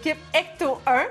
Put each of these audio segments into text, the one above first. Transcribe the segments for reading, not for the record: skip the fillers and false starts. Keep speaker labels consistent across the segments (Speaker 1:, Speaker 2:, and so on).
Speaker 1: Équipe Ecto 1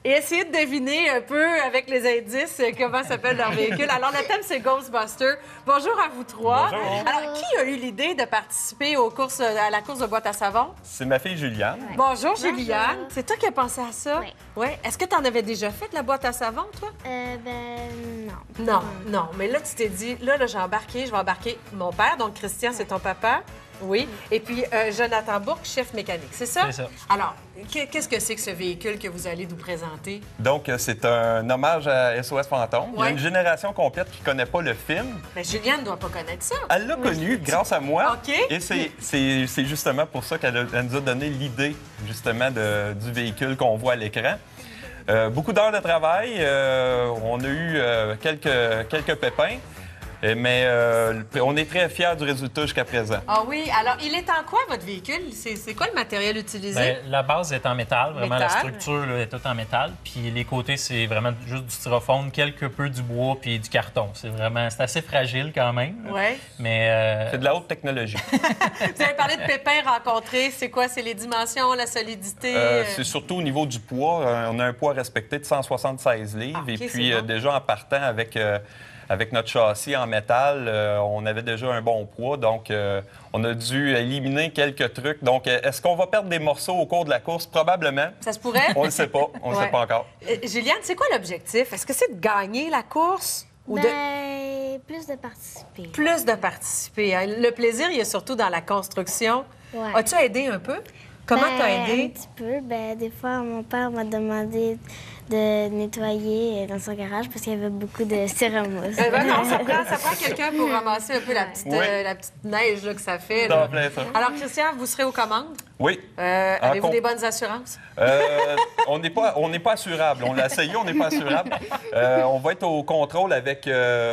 Speaker 1: et essayer de deviner un peu avec les indices comment s'appelle leur véhicule. Alors, le thème, c'est Ghostbusters. Bonjour à vous trois.
Speaker 2: Bonjour.
Speaker 1: Alors, qui a eu l'idée de participer à la course de boîte à savon?
Speaker 2: C'est ma fille Juliane.
Speaker 3: Ouais.
Speaker 1: Bonjour, Juliane. C'est toi qui as pensé à ça?
Speaker 3: Oui.
Speaker 1: Ouais. Est-ce que tu en avais déjà fait de la boîte à savon, toi?
Speaker 3: Non.
Speaker 1: Non, non. Mais là, tu t'es dit, là, j'ai embarqué, je vais embarquer mon père. Donc, Christian, c'est ton papa. Oui. Et puis, Jonathan Bourque, chef mécanique. C'est ça?
Speaker 4: C'est ça.
Speaker 1: Alors, qu'est-ce que c'est que ce véhicule que vous allez nous présenter?
Speaker 2: Donc, c'est un hommage à SOS Fantôme. Il y
Speaker 1: Ouais.
Speaker 2: a une génération complète qui ne connaît pas le film.
Speaker 1: Mais Juliane ne doit pas connaître ça.
Speaker 2: Elle l'a connu grâce à moi.
Speaker 1: OK.
Speaker 2: Et c'est justement pour ça qu'elle nous a donné l'idée, justement, du véhicule qu'on voit à l'écran. Beaucoup d'heures de travail. On a eu quelques pépins. Mais on est très fiers du résultat jusqu'à présent.
Speaker 1: Ah oui. Alors, il est en quoi, votre véhicule? C'est quoi le matériel utilisé?
Speaker 4: Bien, la base est en métal, vraiment
Speaker 1: Métal.
Speaker 4: la structure là, est toute en métal. Puis les côtés, c'est vraiment juste du styrofoam, quelque peu du bois puis du carton. C'est assez fragile quand même. Là.
Speaker 1: Oui.
Speaker 4: Mais
Speaker 2: C'est de la haute technologie.
Speaker 1: Vous avez parlé de pépins rencontrés. C'est quoi? C'est les dimensions, la solidité?
Speaker 2: C'est surtout au niveau du poids. On a un poids respecté de 176 livres.
Speaker 1: Ah, OK,
Speaker 2: Et puis,
Speaker 1: c'est bon.
Speaker 2: déjà en partant avec notre châssis en métal, on avait déjà un bon poids. Donc, on a dû éliminer quelques trucs. Donc, est-ce qu'on va perdre des morceaux au cours de la course? Probablement.
Speaker 1: Ça se pourrait?
Speaker 2: On ne le sait pas. On ne le
Speaker 1: Ouais.
Speaker 2: sait pas encore.
Speaker 1: Juliane, c'est quoi l'objectif? Est-ce que c'est de gagner la course ou de
Speaker 3: Plus de participer.
Speaker 1: plus de participer? Hein? Le plaisir, il est surtout dans la construction.
Speaker 3: Ouais.
Speaker 1: As-tu aidé un peu? Comment t'as
Speaker 3: Un
Speaker 1: aidé?
Speaker 3: petit peu. Des fois, mon père m'a demandé de nettoyer dans son garage parce qu'il y avait beaucoup de styromousse.
Speaker 1: Non, ça prend quelqu'un pour ramasser un peu la petite,
Speaker 2: Ouais.
Speaker 1: la petite neige là, que ça fait.
Speaker 2: T'en
Speaker 1: là.
Speaker 2: plein ça.
Speaker 1: Alors, Christian, vous serez aux commandes.
Speaker 2: Oui.
Speaker 1: Avez-vous
Speaker 2: com-
Speaker 1: des bonnes assurances?
Speaker 2: On n'est pas assurable. On l'a essayé, on n'est pas assurable. On va être au contrôle avec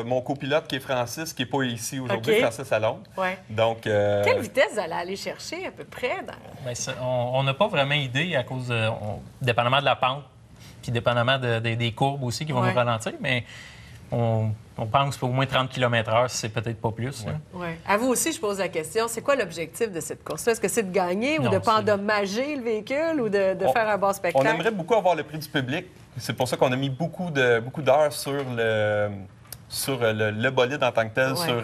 Speaker 2: mon copilote qui est Francis, qui n'est pas ici aujourd'hui,
Speaker 1: OK.
Speaker 2: Francis Allonde.
Speaker 1: Oui.
Speaker 2: Donc,
Speaker 1: Quelle vitesse vous allez aller chercher à peu près?
Speaker 4: bien, on n'a pas vraiment idée à cause, dépendamment de la pente, puis dépendamment des courbes aussi qui vont
Speaker 1: Ouais.
Speaker 4: nous ralentir, mais on pense qu'au moins 30 km/h, c'est peut-être pas plus. là.
Speaker 1: Ouais. À vous aussi, je pose la question. C'est quoi l'objectif de cette course-là? Est-ce que c'est de gagner ou
Speaker 4: Non,
Speaker 1: de ne pas
Speaker 4: c'est-
Speaker 1: endommager le véhicule ou de faire un bon
Speaker 2: on
Speaker 1: spectacle?
Speaker 2: aimerait beaucoup avoir le prix du public. C'est pour ça qu'on a mis beaucoup d'heures sur le bolide en tant que tel,
Speaker 1: Ouais.
Speaker 2: sur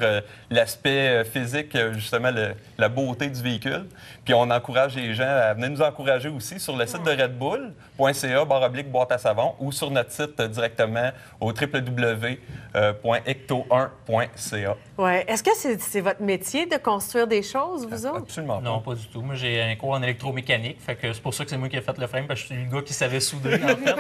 Speaker 2: l'aspect physique, justement, la beauté du véhicule. Puis on encourage les gens à venir nous encourager aussi sur le site de redbull.ca/boîte à savon ou sur notre site directement au www.ecto1.ca.
Speaker 1: Ouais. Est-ce que c'est votre métier de construire des choses, vous autres?
Speaker 2: Absolument
Speaker 4: Non,
Speaker 2: pas.
Speaker 4: pas du tout. Moi, j'ai un cours en électromécanique, fait que c'est pour ça que c'est moi qui ai fait le frame, parce que je suis le gars qui savait souder, en fait. là.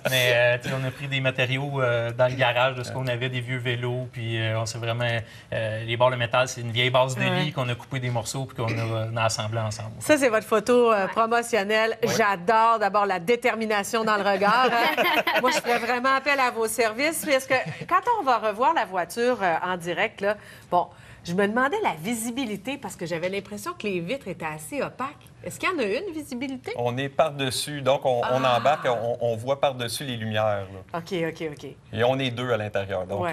Speaker 4: Mais tu sais, on a pris des matériaux dans le garage de ce qu'on avait, des vieux vélos, puis on s'est vraiment... les barres de métal, c'est une vieille base de
Speaker 1: Ouais.
Speaker 4: lit qu'on a coupé des morceaux puis qu'on a assemblé ensemble.
Speaker 1: Ça, c'est votre photo promotionnelle. J'adore d'abord la détermination dans le regard. Hein. Moi, je ferais vraiment appel à vos services. Parce que quand on va revoir la voiture en direct, là, bon, je me demandais la visibilité parce que j'avais l'impression que les vitres étaient assez opaques. Est-ce qu'il y en a une visibilité?
Speaker 2: On est par-dessus, donc on embarque, on voit par-dessus les lumières. Là.
Speaker 1: OK.
Speaker 2: Et on est deux à l'intérieur. Donc,
Speaker 1: Ouais.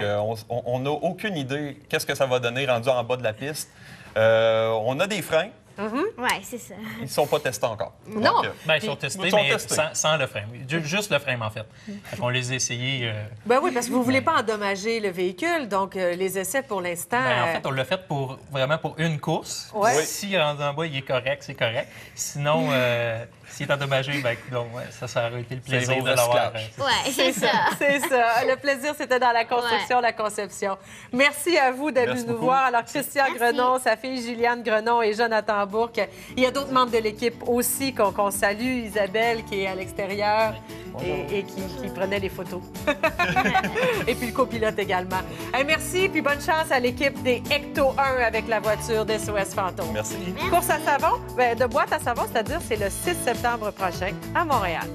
Speaker 2: on n'a aucune idée qu'est-ce que ça va donner rendu en bas de la piste. On a des freins.
Speaker 3: Ouais, c'est ça.
Speaker 2: Ils ne sont pas testés encore.
Speaker 1: Non.
Speaker 2: Donc,
Speaker 4: Bien, ils sont testés,
Speaker 2: Ils sont
Speaker 4: mais
Speaker 2: testés.
Speaker 4: sans le frame. Juste le frame, en fait. On les a essayés.
Speaker 1: Ben oui, parce que vous ne voulez pas endommager le véhicule. Donc, les essais, pour l'instant...
Speaker 4: En fait, on l'a fait vraiment pour une course.
Speaker 1: Ouais.
Speaker 2: Oui.
Speaker 4: Si rendu en bas, il est correct, c'est correct. Sinon, s'il est endommagé, ben, donc, ouais, ça aurait été le
Speaker 2: C'est
Speaker 4: plaisir
Speaker 2: au
Speaker 4: de l'avoir.
Speaker 2: recyclage.
Speaker 3: Ouais, c'est ça.
Speaker 1: C'est ça. Le plaisir, c'était dans la construction, la conception. Merci à vous d'être
Speaker 2: Merci
Speaker 1: venus nous
Speaker 2: beaucoup.
Speaker 1: voir. Alors, Christian
Speaker 3: Merci.
Speaker 1: Grenon, sa fille Juliane Grenon et Jonathan Bourque. Il y a d'autres membres de l'équipe aussi qu'on salue. Isabelle, qui est à l'extérieur et qui prenait les photos. Et puis le copilote également. Merci, puis bonne chance à l'équipe des Ecto 1 avec la voiture d'SOS Fantôme.
Speaker 2: Merci.
Speaker 1: Course à savon, de boîte à savon, c'est-à-dire c'est le 6 septembre prochain à Montréal.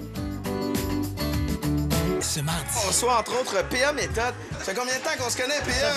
Speaker 5: Ce mardi.
Speaker 6: On reçoit entre autres PA Méthode. Ça fait combien de temps qu'on se connaît, PA?